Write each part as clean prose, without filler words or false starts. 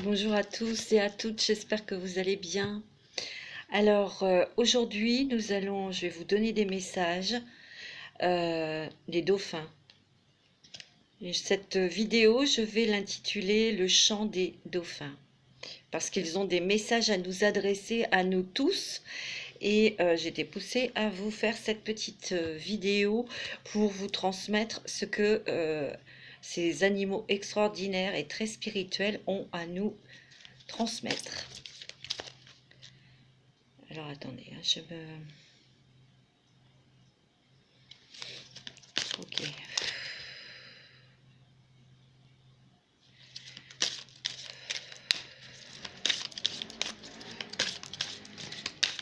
Bonjour à tous et à toutes, j'espère que vous allez bien. Alors aujourd'hui, je vais vous donner des messages des dauphins. Et cette vidéo, je vais l'intituler Le chant des dauphins, parce qu'ils ont des messages à nous adresser à nous tous. Et j'ai été poussée à vous faire cette petite vidéo pour vous transmettre ce que ces animaux extraordinaires et très spirituels ont à nous transmettre. Alors attendez, je me... Ok.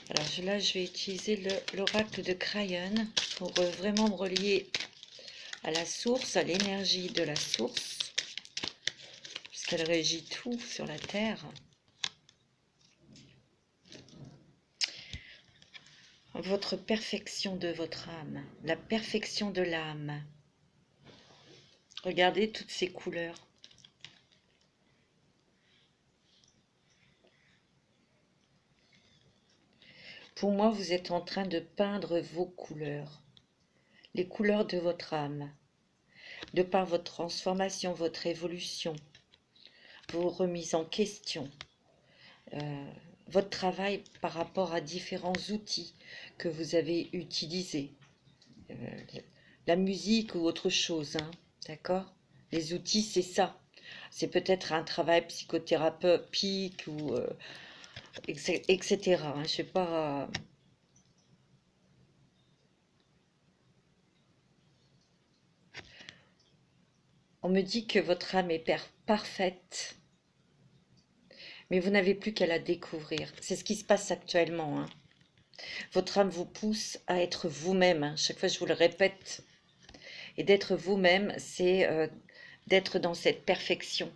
Alors là, je vais utiliser l'oracle de Crayon pour vraiment me relier à la source, à l'énergie de la source, puisqu'elle régit tout sur la Terre. Votre perfection de votre âme, la perfection de l'âme. Regardez toutes ces couleurs. Pour moi, vous êtes en train de peindre vos couleurs, les couleurs de votre âme, de par votre transformation, votre évolution, vos remises en question, votre travail par rapport à différents outils que vous avez utilisés, la musique ou autre chose, hein, d'accord? Les outils, c'est ça. C'est peut-être un travail psychothérapeutique ou etc. Hein, je sais pas. On me dit que votre âme est parfaite, mais vous n'avez plus qu'à la découvrir. C'est ce qui se passe actuellement, hein. Votre âme vous pousse à être vous-même, hein. Chaque fois, je vous le répète. Et d'être vous-même, c'est d'être dans cette perfection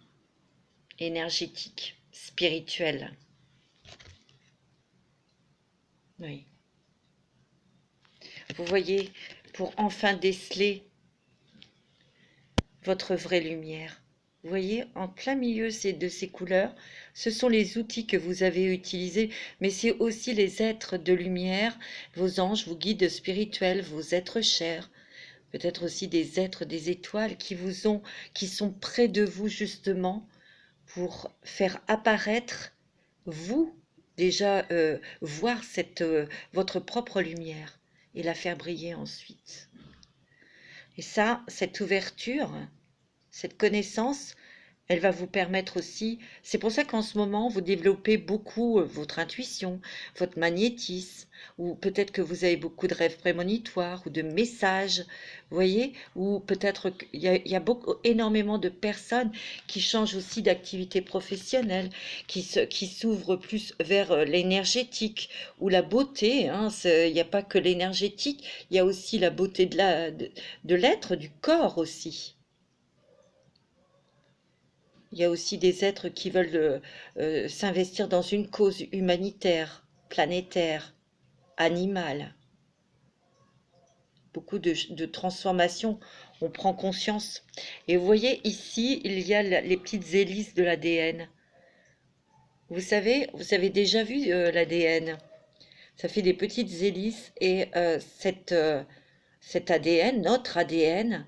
énergétique, spirituelle. Oui. Vous voyez, pour enfin déceler votre vraie lumière. Vous voyez, en plein milieu de ces couleurs, ce sont les outils que vous avez utilisés, mais c'est aussi les êtres de lumière, vos anges, vos guides spirituels, vos êtres chers, peut-être aussi des êtres des étoiles qui sont près de vous justement pour faire apparaître vous, déjà voir votre propre lumière et la faire briller ensuite. Et ça, cette ouverture, cette connaissance, elle va vous permettre aussi, c'est pour ça qu'en ce moment, vous développez beaucoup votre intuition, votre magnétisme, ou peut-être que vous avez beaucoup de rêves prémonitoires ou de messages, vous voyez, ou peut-être qu'il y a énormément de personnes qui changent aussi d'activité professionnelle, qui s'ouvrent plus vers l'énergétique ou la beauté, hein, il n'y a pas que l'énergétique, il y a aussi la beauté de l'être, du corps aussi. Il y a aussi des êtres qui veulent s'investir dans une cause humanitaire, planétaire, animale. Beaucoup de transformations, on prend conscience. Et vous voyez ici, il y a les petites hélices de l'ADN. Vous avez déjà vu l'ADN. Ça fait des petites hélices et cet ADN, notre ADN,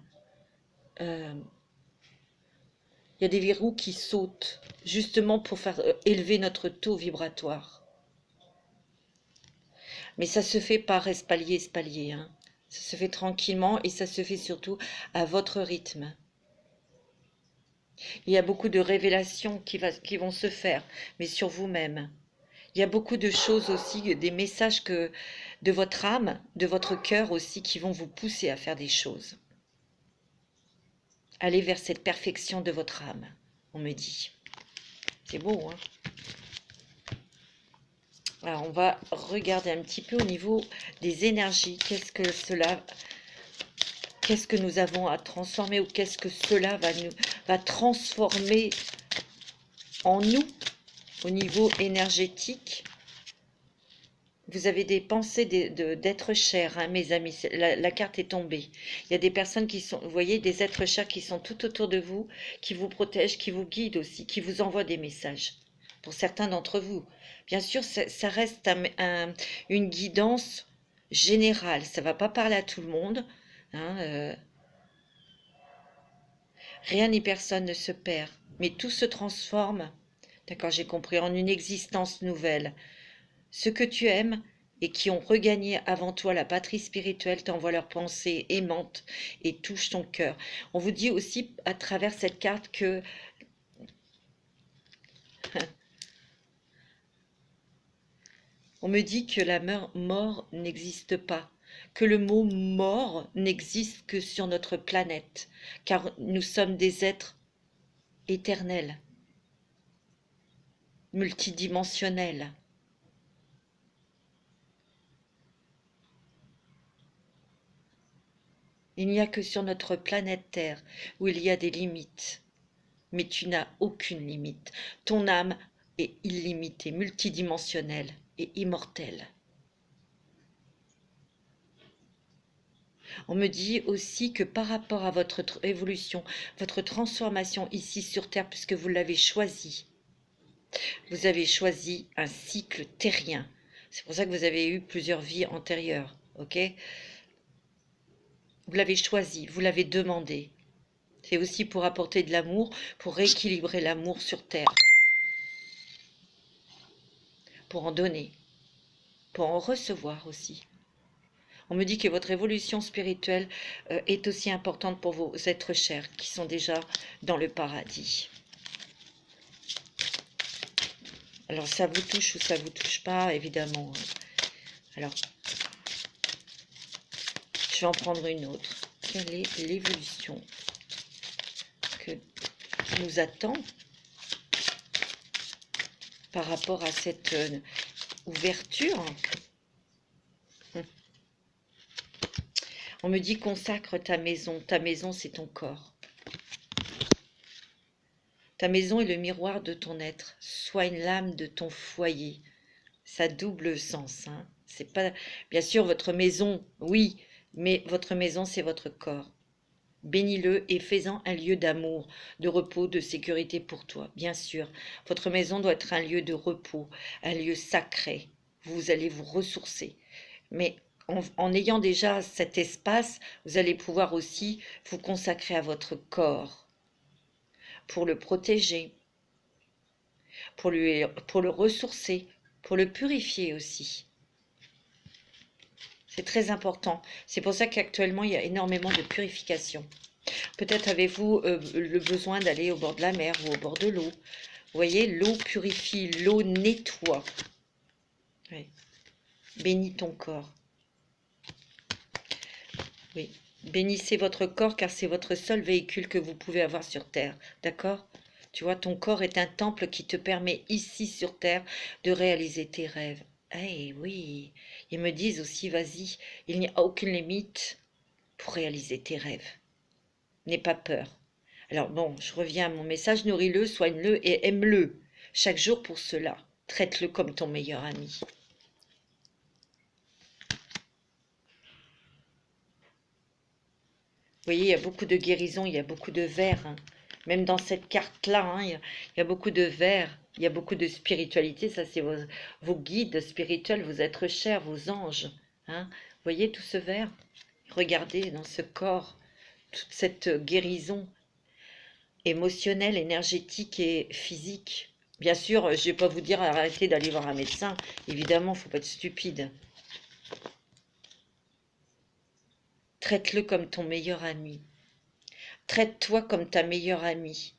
il y a des verrous qui sautent, justement pour faire élever notre taux vibratoire. Mais ça se fait par espalier, hein. Ça se fait tranquillement et ça se fait surtout à votre rythme. Il y a beaucoup de révélations qui vont se faire, mais sur vous-même. Il y a beaucoup de choses aussi, des messages de votre âme, de votre cœur aussi, qui vont vous pousser à faire des choses. Allez vers cette perfection de votre âme, on me dit. C'est beau, hein? Alors, on va regarder un petit peu au niveau des énergies. Qu'est-ce que nous avons à transformer ou qu'est-ce que cela va transformer en nous au niveau énergétique? vous avez des pensées d'êtres chers, hein, mes amis. La carte est tombée. Il y a des personnes qui sont, vous voyez, des êtres chers qui sont tout autour de vous, qui vous protègent, qui vous guident aussi, qui vous envoient des messages. Pour certains d'entre vous. Bien sûr, ça reste une guidance générale. Ça ne va pas parler à tout le monde. Hein, rien ni personne ne se perd, mais tout se transforme. D'accord, j'ai compris, en une existence nouvelle. Ceux que tu aimes et qui ont regagné avant toi la patrie spirituelle t'envoient leurs pensées aimantes et touchent ton cœur. On vous dit aussi à travers cette carte que on me dit que la mort n'existe pas, que le mot mort n'existe que sur notre planète, car nous sommes des êtres éternels, multidimensionnels. Il n'y a que sur notre planète Terre où il y a des limites. Mais tu n'as aucune limite. Ton âme est illimitée, multidimensionnelle et immortelle. On me dit aussi que par rapport à votre évolution, votre transformation ici sur Terre, puisque vous l'avez choisi, vous avez choisi un cycle terrien. C'est pour ça que vous avez eu plusieurs vies antérieures, ok? Vous l'avez choisi, vous l'avez demandé. C'est aussi pour apporter de l'amour, pour rééquilibrer l'amour sur Terre. Pour en donner, pour en recevoir aussi. On me dit que votre évolution spirituelle est aussi importante pour vos êtres chers qui sont déjà dans le paradis. Alors ça vous touche ou ça vous touche pas, évidemment. Alors, je vais en prendre une autre. Quelle est l'évolution qui nous attend par rapport à cette ouverture? On me dit consacre ta maison. Ta maison, c'est ton corps. Ta maison est le miroir de ton être. Sois une lame de ton foyer. Ça double sens. Hein. C'est pas, bien sûr, votre maison, oui, mais votre maison, c'est votre corps. Bénis-le et fais-en un lieu d'amour, de repos, de sécurité pour toi. Bien sûr, votre maison doit être un lieu de repos, un lieu sacré. Vous allez vous ressourcer. Mais en ayant déjà cet espace, vous allez pouvoir aussi vous consacrer à votre corps pour le protéger, pour le ressourcer, pour le purifier aussi. C'est très important. C'est pour ça qu'actuellement, il y a énormément de purification. Peut-être avez-vous le besoin d'aller au bord de la mer ou au bord de l'eau. Vous voyez, l'eau purifie, l'eau nettoie. Oui. Bénis ton corps. Oui. Bénissez votre corps car c'est votre seul véhicule que vous pouvez avoir sur Terre. D'accord? Tu vois, ton corps est un temple qui te permet ici sur Terre de réaliser tes rêves. Eh oui, ils me disent aussi, vas-y, il n'y a aucune limite pour réaliser tes rêves. N'aie pas peur. Alors bon, je reviens à mon message, nourris-le, soigne-le et aime-le. Chaque jour pour cela. Traite-le comme ton meilleur ami. Vous voyez, il y a beaucoup de guérison, il y a beaucoup de verre. Hein. Même dans cette carte-là, hein, il y a beaucoup de verre, il y a beaucoup de spiritualité. Ça, c'est vos guides spirituels, vos êtres chers, vos anges. Hein. Vous voyez tout ce verre? Regardez dans ce corps, toute cette guérison émotionnelle, énergétique et physique. Bien sûr, je ne vais pas vous dire arrêtez d'aller voir un médecin. Évidemment, il ne faut pas être stupide. Traite-le comme ton meilleur ami. Traite-toi comme ta meilleure amie.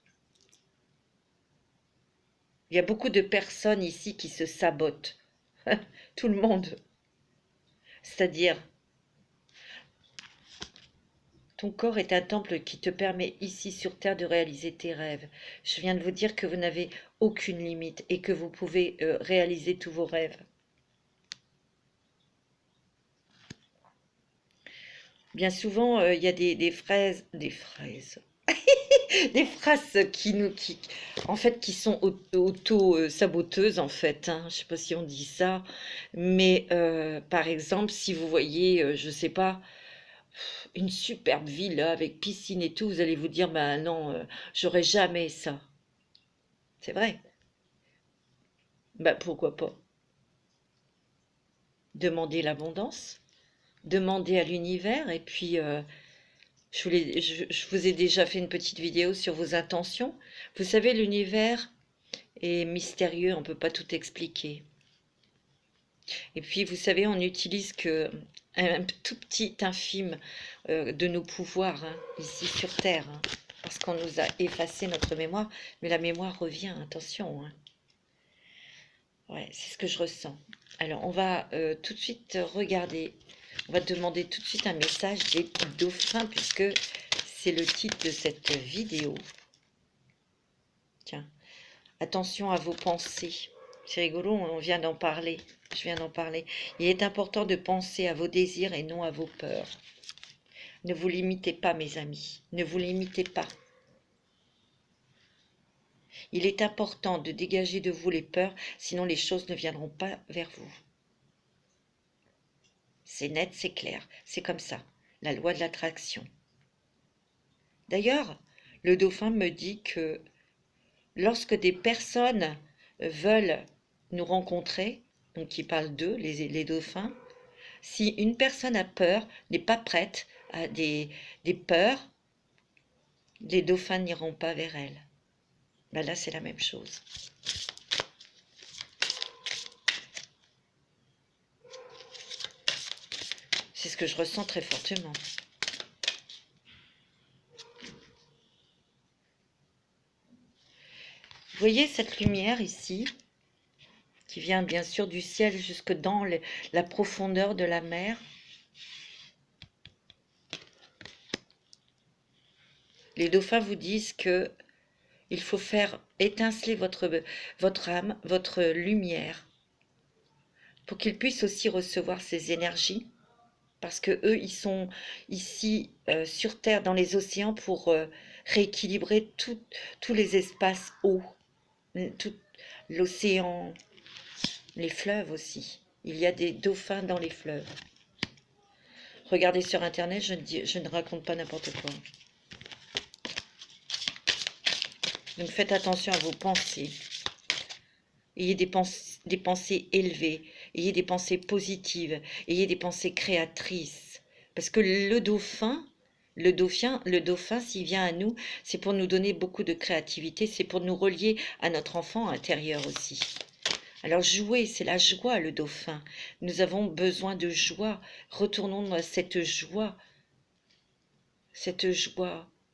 Il y a beaucoup de personnes ici qui se sabotent. Tout le monde. C'est-à-dire, ton corps est un temple qui te permet ici sur Terre de réaliser tes rêves. Je viens de vous dire que vous n'avez aucune limite et que vous pouvez réaliser tous vos rêves. Bien souvent, il y a des fraises, des phrases en fait, qui sont auto-saboteuses, en fait, hein. Je sais pas si on dit ça, mais par exemple, si vous voyez, je sais pas, une superbe villa avec piscine et tout, vous allez vous dire, bah non, j'aurais jamais ça. C'est vrai. Bah pourquoi pas? Demandez l'abondance, demandez à l'univers, et puis je vous ai déjà fait une petite vidéo sur vos intentions. Vous savez, l'univers est mystérieux, on ne peut pas tout expliquer. Et puis, vous savez, on n'utilise que un tout petit infime de nos pouvoirs, hein, ici sur Terre, hein, parce qu'on nous a effacé notre mémoire, mais la mémoire revient, attention, hein. Ouais, c'est ce que je ressens. Alors, on va tout de suite regarder, on va demander tout de suite un message des dauphins, puisque c'est le titre de cette vidéo. Tiens, attention à vos pensées. C'est rigolo, on vient d'en parler. Je viens d'en parler. Il est important de penser à vos désirs et non à vos peurs. Ne vous limitez pas, mes amis. Ne vous limitez pas. Il est important de dégager de vous les peurs, sinon les choses ne viendront pas vers vous. C'est net, c'est clair. C'est comme ça. La loi de l'attraction. D'ailleurs, le dauphin me dit que lorsque des personnes veulent nous rencontrer, donc ils parlent d'eux, les dauphins, si une personne a peur, n'est pas prête à des peurs, les dauphins n'iront pas vers elle. Ben là, c'est la même chose. C'est ce que je ressens très fortement. Vous voyez cette lumière ici, qui vient bien sûr du ciel jusque dans la profondeur de la mer. Les dauphins vous disent que il faut faire étinceler votre âme, votre lumière, pour qu'ils puissent aussi recevoir ces énergies, parce que eux, ils sont ici sur Terre, dans les océans, pour rééquilibrer tous les espaces hauts, tout l'océan, les fleuves aussi. Il y a des dauphins dans les fleuves. Regardez sur Internet, je ne raconte pas n'importe quoi. Donc faites attention à vos pensées. Ayez des pensées élevées, ayez des pensées positives, ayez des pensées créatrices. Parce que le dauphin, s'il vient à nous, c'est pour nous donner beaucoup de créativité, c'est pour nous relier à notre enfant intérieur aussi. Alors jouer, c'est la joie, le dauphin. Nous avons besoin de joie. Retournons dans cette joie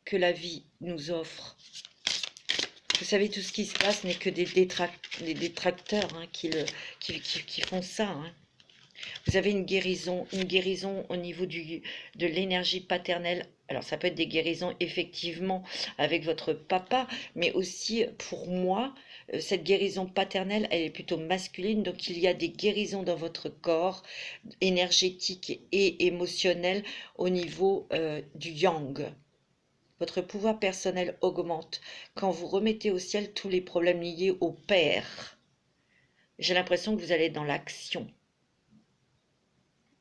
que la vie nous offre. Vous savez, tout ce qui se passe n'est que des détracteurs, hein, qui font ça, hein. Vous avez une guérison au niveau de l'énergie paternelle. Alors ça peut être des guérisons effectivement avec votre papa, mais aussi pour moi, cette guérison paternelle, elle est plutôt masculine, donc il y a des guérisons dans votre corps, énergétique et émotionnel au niveau du yang. Votre pouvoir personnel augmente quand vous remettez au ciel tous les problèmes liés au père. J'ai l'impression que vous allez dans l'action.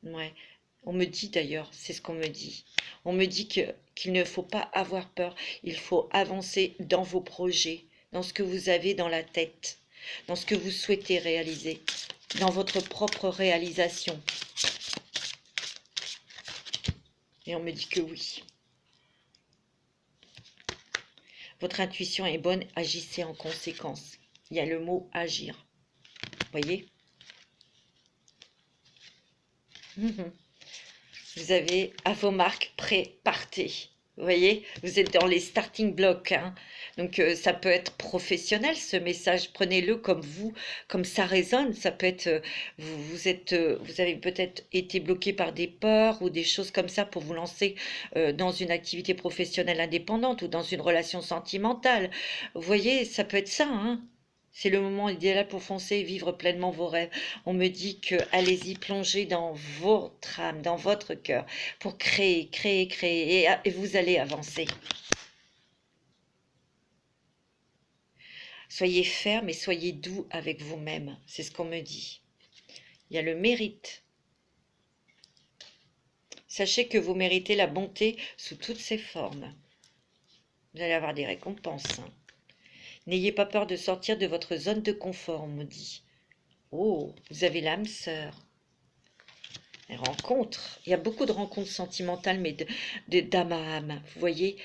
Ouais. On me dit d'ailleurs, c'est ce qu'on me dit. On me dit qu'il ne faut pas avoir peur, il faut avancer dans vos projets, dans ce que vous avez dans la tête, dans ce que vous souhaitez réaliser, dans votre propre réalisation. Et on me dit que oui. Votre intuition est bonne, agissez en conséquence. Il y a le mot agir. Voyez? Vous avez à vos marques, prêt, partez. Vous voyez, vous êtes dans les starting blocks, hein. Donc ça peut être professionnel ce message, prenez-le comme vous, comme ça résonne. Ça peut être, vous avez peut-être été bloqué par des peurs ou des choses comme ça pour vous lancer dans une activité professionnelle indépendante ou dans une relation sentimentale. Vous voyez, ça peut être ça, hein. C'est le moment idéal pour foncer et vivre pleinement vos rêves. On me dit que allez-y, plongez dans votre âme, dans votre cœur, pour créer, et vous allez avancer. Soyez ferme et soyez doux avec vous-même. C'est ce qu'on me dit. Il y a le mérite. Sachez que vous méritez la bonté sous toutes ses formes. Vous allez avoir des récompenses. Hein. N'ayez pas peur de sortir de votre zone de confort, on me dit. Oh, vous avez l'âme sœur. Les rencontres. Il y a beaucoup de rencontres sentimentales, mais d'âme à âme. Vous voyez,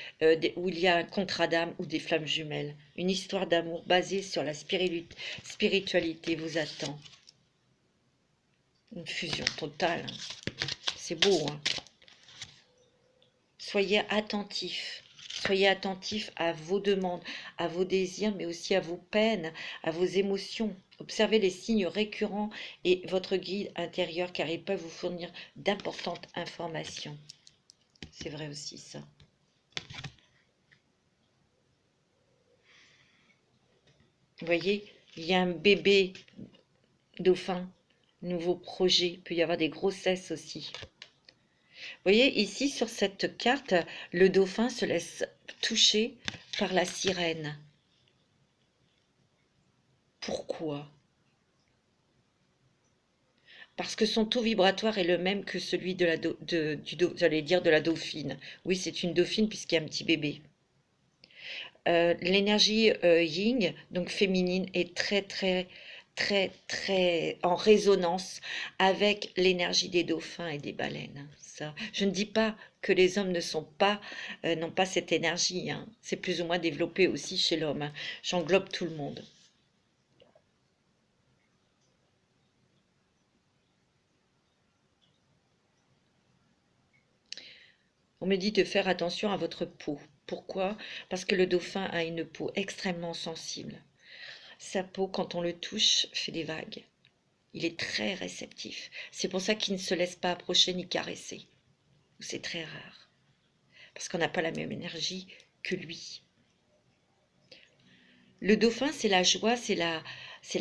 où il y a un contrat d'âme ou des flammes jumelles. Une histoire d'amour basée sur la spiritualité vous attend. Une fusion totale. C'est beau, hein. Soyez attentifs. Soyez attentifs à vos demandes, à vos désirs, mais aussi à vos peines, à vos émotions. Observez les signes récurrents et votre guide intérieur, car ils peuvent vous fournir d'importantes informations. C'est vrai aussi, ça. Vous voyez, il y a un bébé dauphin, nouveau projet. Il peut y avoir des grossesses aussi. Vous voyez, ici, sur cette carte, le dauphin se laisse toucher par la sirène. Pourquoi? Parce que son taux vibratoire est le même que celui de la dauphine. Oui, c'est une dauphine puisqu'il y a un petit bébé. L'énergie yin, donc féminine, est très en résonance avec l'énergie des dauphins et des baleines. Ça, je ne dis pas que les hommes n'ont pas cette énergie. Hein. C'est plus ou moins développé aussi chez l'homme. Hein. J'englobe tout le monde. On me dit de faire attention à votre peau. Pourquoi? Parce que le dauphin a une peau extrêmement sensible. Sa peau, quand on le touche, fait des vagues. Il est très réceptif. C'est pour ça qu'il ne se laisse pas approcher ni caresser. C'est très rare. Parce qu'on n'a pas la même énergie que lui. Le dauphin, c'est la joie, c'est la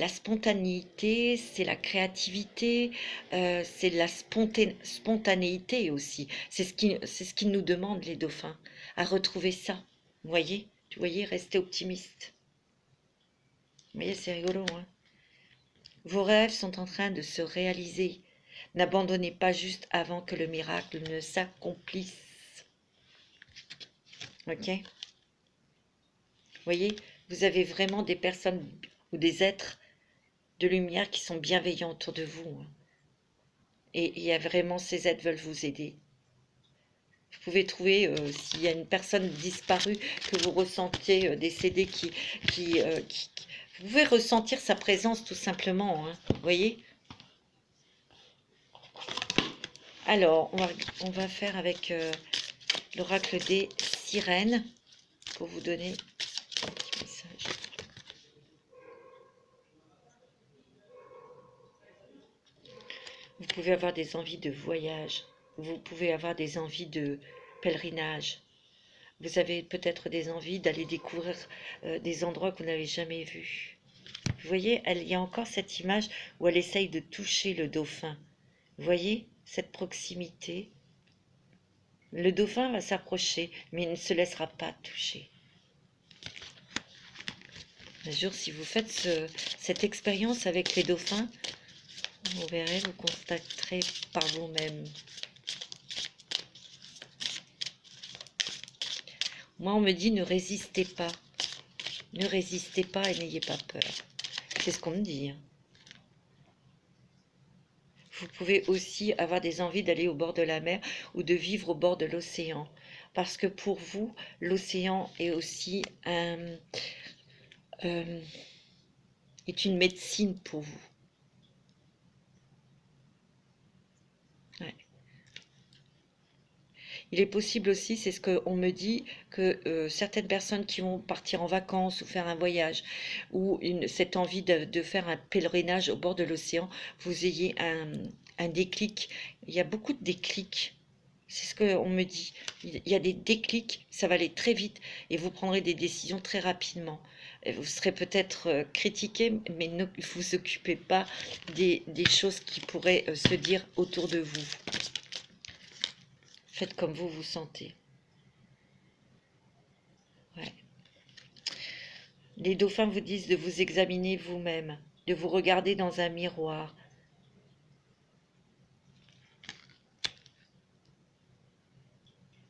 spontanéité, c'est la créativité, c'est la spontanéité aussi. C'est ce qu'ils nous demandent, les dauphins, à retrouver ça. Vous voyez, restez optimiste. Vous voyez, c'est rigolo, hein. Vos rêves sont en train de se réaliser. N'abandonnez pas juste avant que le miracle ne s'accomplisse. Ok? Vous voyez, vous avez vraiment des personnes ou des êtres de lumière qui sont bienveillants autour de vous. Et il y a vraiment, ces êtres veulent vous aider. Vous pouvez trouver, s'il y a une personne disparue que vous ressentez décédée, vous pouvez ressentir sa présence tout simplement. Hein, vous voyez? Alors, on va faire avec l'oracle des sirènes pour vous donner un petit message. Vous pouvez avoir des envies de voyage. Vous pouvez avoir des envies de pèlerinage. Vous avez peut-être des envies d'aller découvrir des endroits que vous n'avez jamais vus. Vous voyez, il y a encore cette image où elle essaye de toucher le dauphin. Vous voyez cette proximité? Le dauphin va s'approcher, mais il ne se laissera pas toucher. Un jour, si vous faites cette expérience avec les dauphins, vous verrez, vous constaterez par vous-même. Moi, on me dit ne résistez pas. Ne résistez pas et n'ayez pas peur. C'est ce qu'on me dit. Hein. Vous pouvez aussi avoir des envies d'aller au bord de la mer ou de vivre au bord de l'océan. Parce que pour vous, l'océan est aussi est une médecine pour vous. Ouais. Il est possible aussi, c'est ce qu'on me dit, que certaines personnes qui vont partir en vacances ou faire un voyage, ou cette envie de faire un pèlerinage au bord de l'océan, vous ayez un déclic. Il y a beaucoup de déclics. C'est ce qu'on me dit. Il y a des déclics, ça va aller très vite et vous prendrez des décisions très rapidement. Vous serez peut-être critiqué, mais ne vous occupez pas des choses qui pourraient se dire autour de vous. Faites comme vous vous sentez. Ouais. Les dauphins vous disent de vous examiner vous-même, de vous regarder dans un miroir.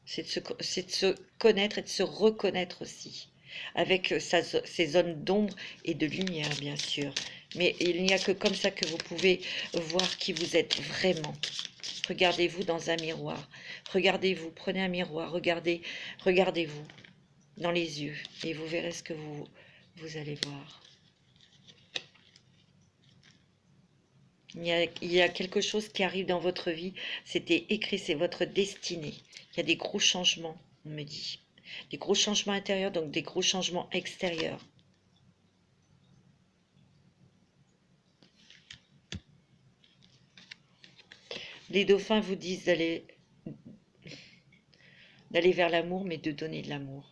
C'est de se connaître et de se reconnaître aussi, avec ces zones d'ombre et de lumière, bien sûr. Mais il n'y a que comme ça que vous pouvez voir qui vous êtes vraiment. Regardez-vous dans un miroir. Regardez-vous, prenez un miroir, regardez-vous dans les yeux et vous verrez ce que vous allez voir. Il y a quelque chose qui arrive dans votre vie, c'était écrit, c'est votre destinée. Il y a des gros changements, on me dit. Des gros changements intérieurs, donc des gros changements extérieurs. Les dauphins vous disent d'aller vers l'amour, mais de donner de l'amour.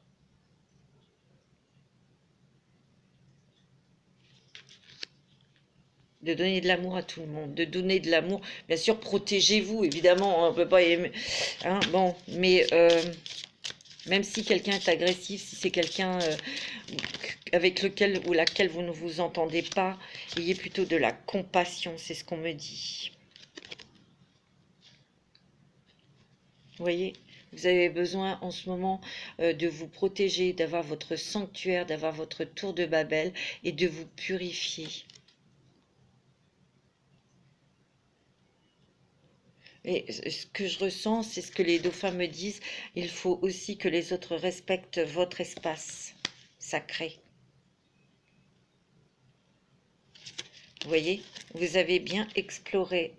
De donner de l'amour à tout le monde, de donner de l'amour. Bien sûr, protégez-vous, évidemment, on ne peut pas aimer. Hein, bon, mais même si quelqu'un est agressif, si c'est quelqu'un avec lequel ou laquelle vous ne vous entendez pas, ayez plutôt de la compassion, c'est ce qu'on me dit. Vous voyez, vous avez besoin en ce moment de vous protéger, d'avoir votre sanctuaire, d'avoir votre tour de Babel et de vous purifier. Et ce que je ressens, c'est ce que les dauphins me disent, il faut aussi que les autres respectent votre espace sacré. Vous voyez, vous avez bien exploré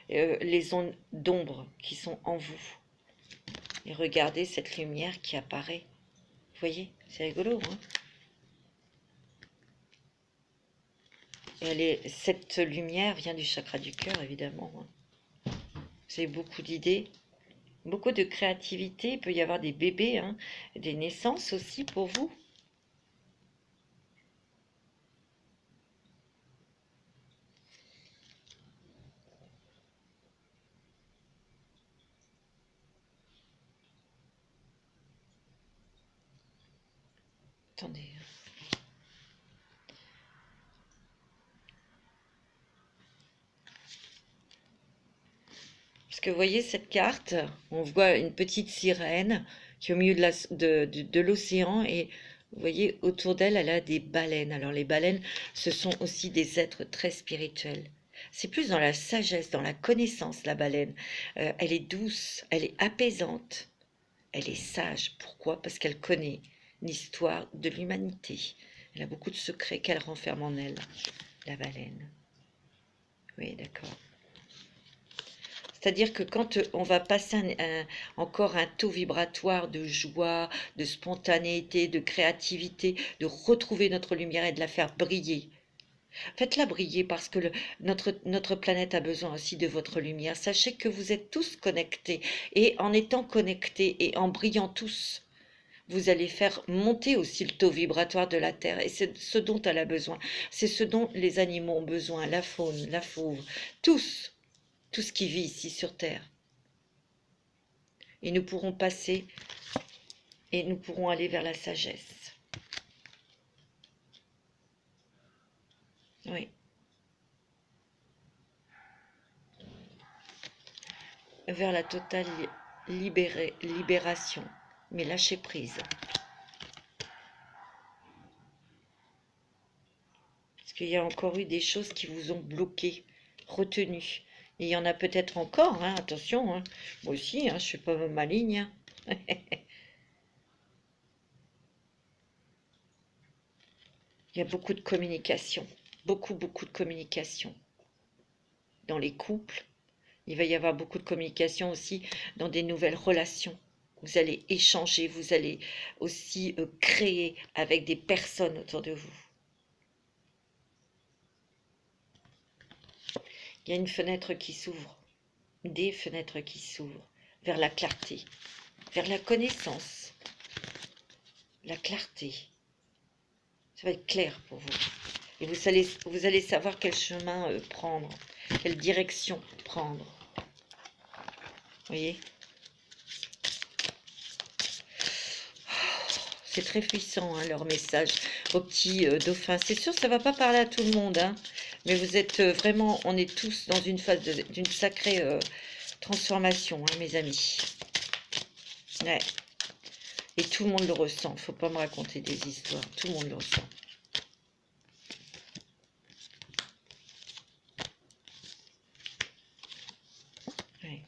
les zones d'ombre qui sont en vous. Et regardez cette lumière qui apparaît. Vous voyez, c'est rigolo, hein? Cette lumière vient du chakra du cœur, évidemment. Vous avez beaucoup d'idées, beaucoup de créativité. Il peut y avoir des bébés, hein, des naissances aussi pour vous. Attendez. Parce que vous voyez cette carte, on voit une petite sirène qui est au milieu de l'océan et vous voyez autour d'elle, elle a des baleines. Alors les baleines, ce sont aussi des êtres très spirituels. C'est plus dans la sagesse, dans la connaissance, la baleine. Elle est douce, elle est apaisante, elle est sage. Pourquoi? Parce qu'elle connaît l'histoire de l'humanité. Elle a beaucoup de secrets qu'elle renferme en elle, la baleine. Oui, d'accord. C'est-à-dire que quand on va passer encore un taux vibratoire de joie, de spontanéité, de créativité, de retrouver notre lumière et de la faire briller. Faites-la briller parce que notre planète a besoin aussi de votre lumière. Sachez que vous êtes tous connectés et en étant connectés et en brillant tous, vous allez faire monter aussi le taux vibratoire de la Terre et c'est ce dont elle a besoin. C'est ce dont les animaux ont besoin, la faune, la fauve, tous. Tout ce qui vit ici sur Terre. Et nous pourrons passer et nous pourrons aller vers la sagesse. Oui. Vers la totale libération, mais lâcher prise. Parce qu'il y a encore eu des choses qui vous ont bloqué, retenu. Et il y en a peut-être encore, hein, attention, hein. Moi aussi, hein, je ne suis pas maligne. Hein. Il y a beaucoup de communication, beaucoup de communication dans les couples. Il va y avoir beaucoup de communication aussi dans des nouvelles relations. Vous allez échanger, vous allez aussi créer avec des personnes autour de vous. Il y a une fenêtre qui s'ouvre, des fenêtres qui s'ouvrent vers la clarté, vers la connaissance, la clarté. Ça va être clair pour vous. Et vous allez savoir quel chemin prendre, quelle direction prendre. Vous voyez? C'est très puissant, hein, leur message. aux petits dauphins. C'est sûr, ça va pas parler à tout le monde, hein, mais vous êtes vraiment, on est tous dans une phase d'une sacrée transformation, hein, mes amis. Ouais. Et tout le monde le ressent. Faut pas me raconter des histoires. Tout le monde le ressent. Ouais.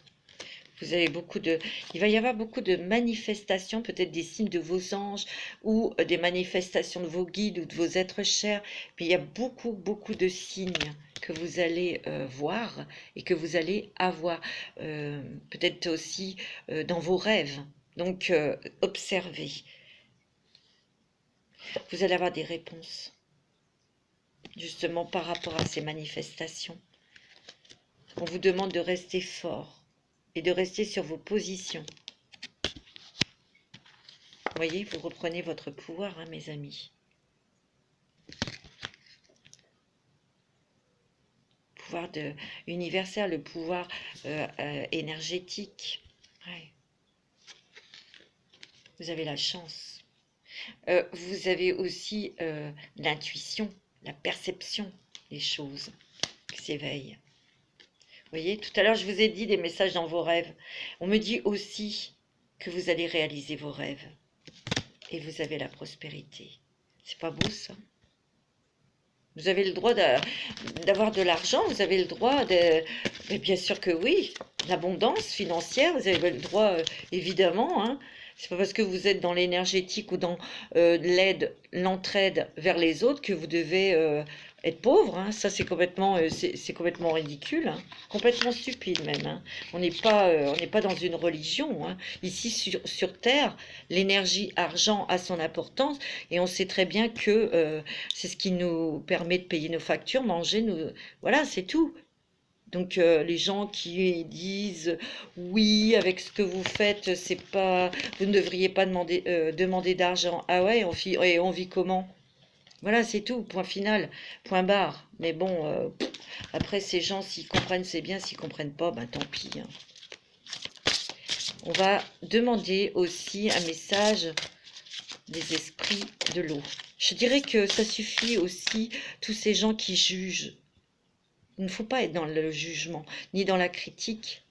Vous avez beaucoup de... Il va y avoir beaucoup de manifestations, peut-être des signes de vos anges ou des manifestations de vos guides ou de vos êtres chers. Mais il y a beaucoup, beaucoup de signes que vous allez voir et que vous allez avoir. Peut-être aussi dans vos rêves. Donc, observez. Vous allez avoir des réponses, justement par rapport à ces manifestations. On vous demande de rester fort et de rester sur vos positions. Vous voyez, vous reprenez votre pouvoir, hein, mes amis. Pouvoir universel, le pouvoir énergétique. Ouais. Vous avez la chance. Vous avez aussi l'intuition, la perception des choses qui s'éveillent. Vous voyez, tout à l'heure, je vous ai dit des messages dans vos rêves. On me dit aussi que vous allez réaliser vos rêves. Et vous avez la prospérité. C'est pas beau, ça? Vous avez le droit d'avoir de l'argent, vous avez le droit de... Mais bien sûr que oui, l'abondance financière, vous avez le droit, évidemment, hein. C'est pas parce que vous êtes dans l'énergétique ou dans l'aide, l'entraide vers les autres que vous devez être pauvre, hein. Ça, c'est complètement ridicule, hein. Complètement stupide même, hein. On n'est pas dans une religion, hein. Ici, sur Terre, l'énergie argent a son importance et on sait très bien que c'est ce qui nous permet de payer nos factures, manger, voilà, c'est tout. Donc les gens qui disent oui, avec ce que vous faites, c'est pas, vous ne devriez pas demander d'argent. Ah ouais, on vit comment? Voilà, c'est tout, point final, point barre. Mais bon, après ces gens, s'ils comprennent, c'est bien, s'ils comprennent pas, ben tant pis, hein. On va demander aussi un message des esprits de l'eau. Je dirais que ça suffit aussi, tous ces gens qui jugent. Il ne faut pas être dans le jugement, ni dans la critique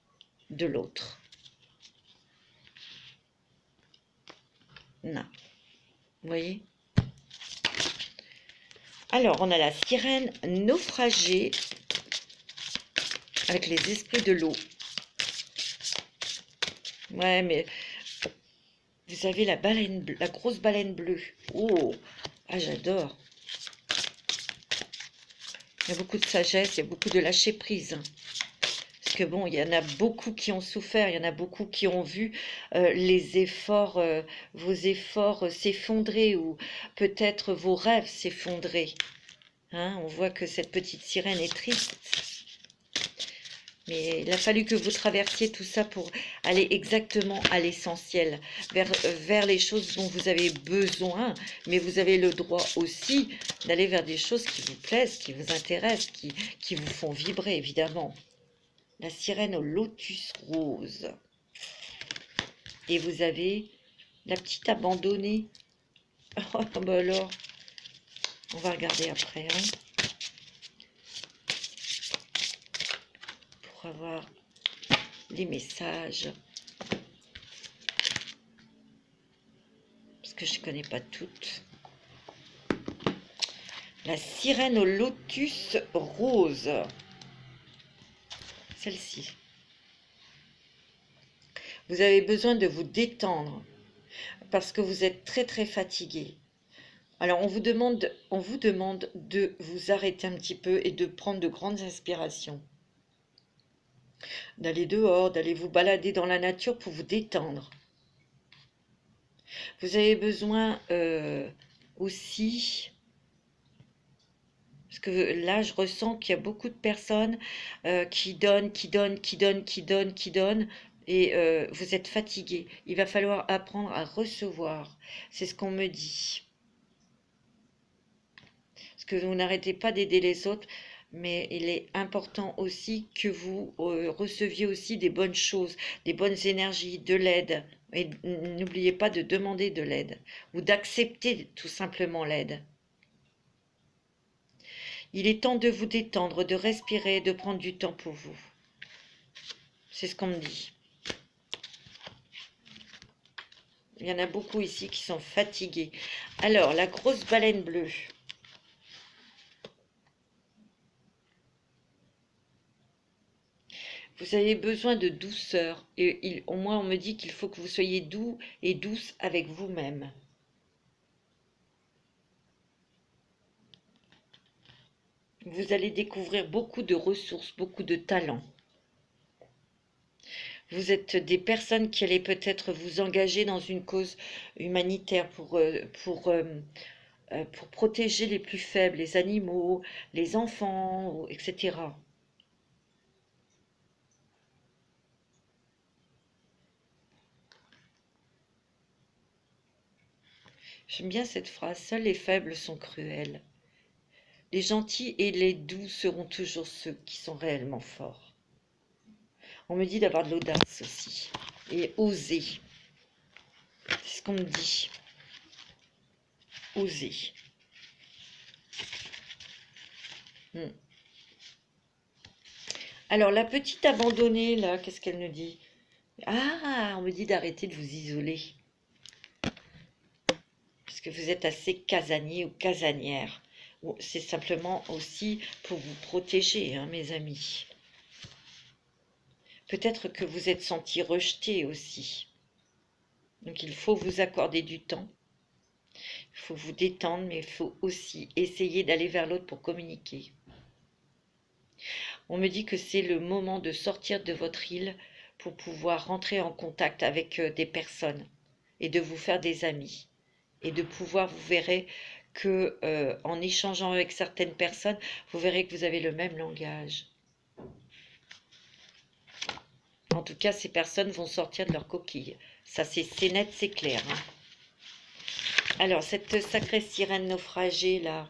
de l'autre. Non. Vous voyez? Alors, on a la sirène naufragée avec les esprits de l'eau. Ouais, mais vous avez la baleine bleue, la grosse baleine bleue. Oh, ah, j'adore. Il y a beaucoup de sagesse, il y a beaucoup de lâcher prise. Parce que bon, il y en a beaucoup qui ont souffert, il y en a beaucoup qui ont vu les efforts, vos efforts s'effondrer ou peut-être vos rêves s'effondrer. Hein, on voit que cette petite sirène est triste. Mais il a fallu que vous traversiez tout ça pour aller exactement à l'essentiel, vers les choses dont vous avez besoin. Mais vous avez le droit aussi d'aller vers des choses qui vous plaisent, qui vous intéressent, qui vous font vibrer, évidemment. La sirène au lotus rose. Et vous avez la petite abandonnée. Oh, bah alors, on va regarder après, hein, pour avoir les messages. Parce que je ne connais pas toutes. La sirène au lotus rose. Celle-ci. Vous avez besoin de vous détendre parce que vous êtes très très fatigué. Alors on vous demande de vous arrêter un petit peu et de prendre de grandes inspirations. D'aller dehors, d'aller vous balader dans la nature pour vous détendre. Vous avez besoin aussi, parce que là je ressens qu'il y a beaucoup de personnes qui donnent, et vous êtes fatigué. Il va falloir apprendre à recevoir. C'est ce qu'on me dit. Parce que vous n'arrêtez pas d'aider les autres, mais il est important aussi que vous receviez aussi des bonnes choses, des bonnes énergies, de l'aide. Et n'oubliez pas de demander de l'aide ou d'accepter tout simplement l'aide. Il est temps de vous détendre, de respirer, de prendre du temps pour vous. C'est ce qu'on me dit. Il y en a beaucoup ici qui sont fatigués. Alors, la grosse baleine bleue. Vous avez besoin de douceur. Et au moins, on me dit qu'il faut que vous soyez doux et douce avec vous-même. Vous allez découvrir beaucoup de ressources, beaucoup de talents. Vous êtes des personnes qui allaient peut-être vous engager dans une cause humanitaire pour protéger les plus faibles, les animaux, les enfants, etc. J'aime bien cette phrase, seuls les faibles sont cruels. Les gentils et les doux seront toujours ceux qui sont réellement forts. On me dit d'avoir de l'audace aussi, et oser. C'est ce qu'on me dit. Oser. Alors, la petite abandonnée, là, qu'est-ce qu'elle nous dit? Ah, on me dit d'arrêter de vous isoler. Parce que vous êtes assez casanier ou casanière. C'est simplement aussi pour vous protéger, hein, mes amis. Peut-être que vous êtes senti rejeté aussi. Donc, il faut vous accorder du temps. Il faut vous détendre, mais il faut aussi essayer d'aller vers l'autre pour communiquer. On me dit que c'est le moment de sortir de votre île pour pouvoir rentrer en contact avec des personnes et de vous faire des amis. Et de pouvoir, vous verrez que en échangeant avec certaines personnes, vous verrez que vous avez le même langage. En tout cas, ces personnes vont sortir de leur coquille. Ça, c'est net, c'est clair. Hein. Alors, cette sacrée sirène naufragée, là,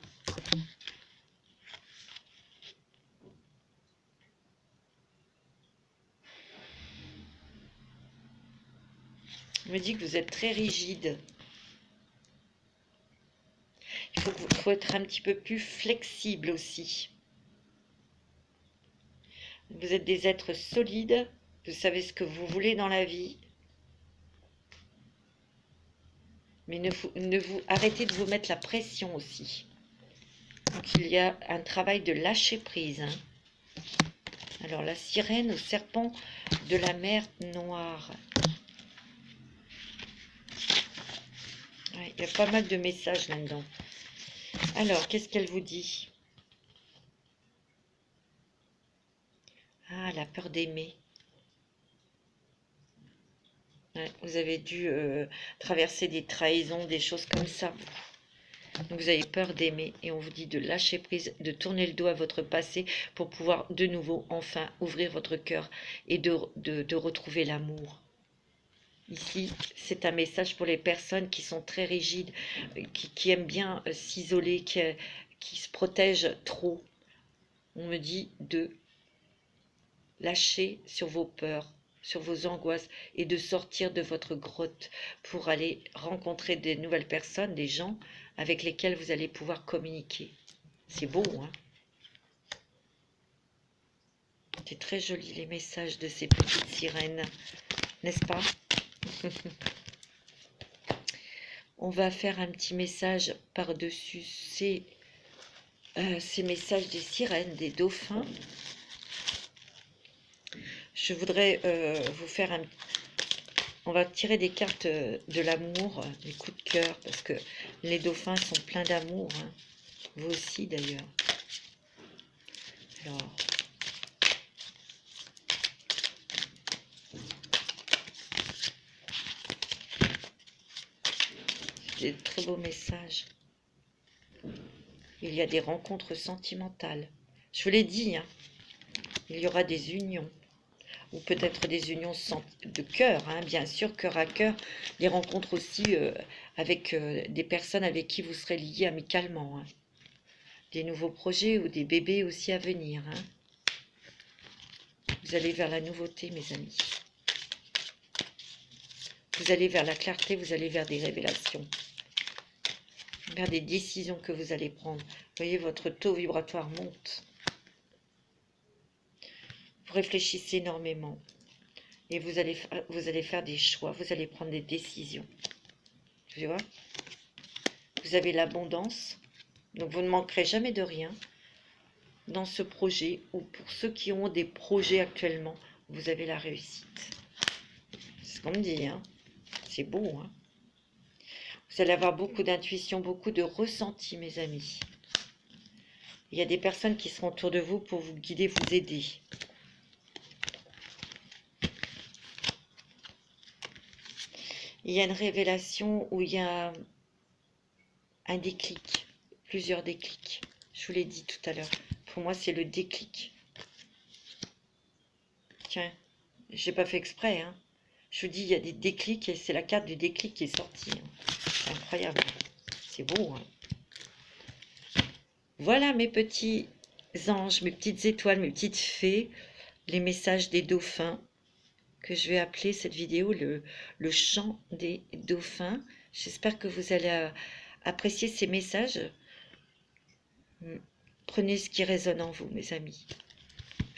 me dit que vous êtes très rigide. Il faut être un petit peu plus flexible aussi. Vous êtes des êtres solides, vous savez ce que vous voulez dans la vie. Mais arrêtez de vous mettre la pression aussi. Donc il y a un travail de lâcher prise. Hein. Alors la sirène au serpent de la mer Noire. Ouais, il y a pas mal de messages là-dedans. Alors, qu'est-ce qu'elle vous dit? Ah, la peur d'aimer. Ouais, vous avez dû traverser des trahisons, des choses comme ça. Donc vous avez peur d'aimer et on vous dit de lâcher prise, de tourner le dos à votre passé pour pouvoir de nouveau, enfin, ouvrir votre cœur et de retrouver l'amour. Ici, c'est un message pour les personnes qui sont très rigides, qui aiment bien s'isoler, qui se protègent trop. On me dit de lâcher sur vos peurs, sur vos angoisses et de sortir de votre grotte pour aller rencontrer des nouvelles personnes, des gens avec lesquels vous allez pouvoir communiquer. C'est beau, hein? C'est très joli les messages de ces petites sirènes, n'est-ce pas? On va faire un petit message par-dessus ces messages des sirènes, des dauphins. Je voudrais vous faire un... On va tirer des cartes de l'amour, des coups de cœur, parce que les dauphins sont pleins d'amour. Hein. Vous aussi d'ailleurs. Alors... c'est de très beaux messages. Il y a des rencontres sentimentales. Je vous l'ai dit, hein, il y aura des unions. Ou peut-être des unions de cœur, hein, bien sûr, cœur à cœur, des rencontres aussi avec des personnes avec qui vous serez liés amicalement, hein. Des nouveaux projets ou des bébés aussi à venir. Hein. Vous allez vers la nouveauté, mes amis. Vous allez vers la clarté, vous allez vers des révélations. vers des décisions que vous allez prendre. Vous voyez, votre taux vibratoire monte. Vous réfléchissez énormément. Et vous allez faire des choix, vous allez prendre des décisions. Tu vois? Vous avez l'abondance, donc vous ne manquerez jamais de rien dans ce projet, ou pour ceux qui ont des projets actuellement, vous avez la réussite. C'est ce qu'on me dit, hein. C'est beau, hein. Vous allez avoir beaucoup d'intuition, beaucoup de ressenti, mes amis. Il y a des personnes qui seront autour de vous pour vous guider, vous aider. Il y a une révélation où il y a un déclic, plusieurs déclics. Je vous l'ai dit tout à l'heure. Pour moi, c'est le déclic. Tiens, j'ai pas fait exprès, hein. Je vous dis, il y a des déclics et c'est la carte du déclic qui est sortie, hein. C'est incroyable. C'est beau, hein. Voilà mes petits anges, mes petites étoiles, mes petites fées, les messages des dauphins, que je vais appeler cette vidéo le chant des dauphins. J'espère que vous allez apprécier ces messages. Prenez ce qui résonne en vous, mes amis.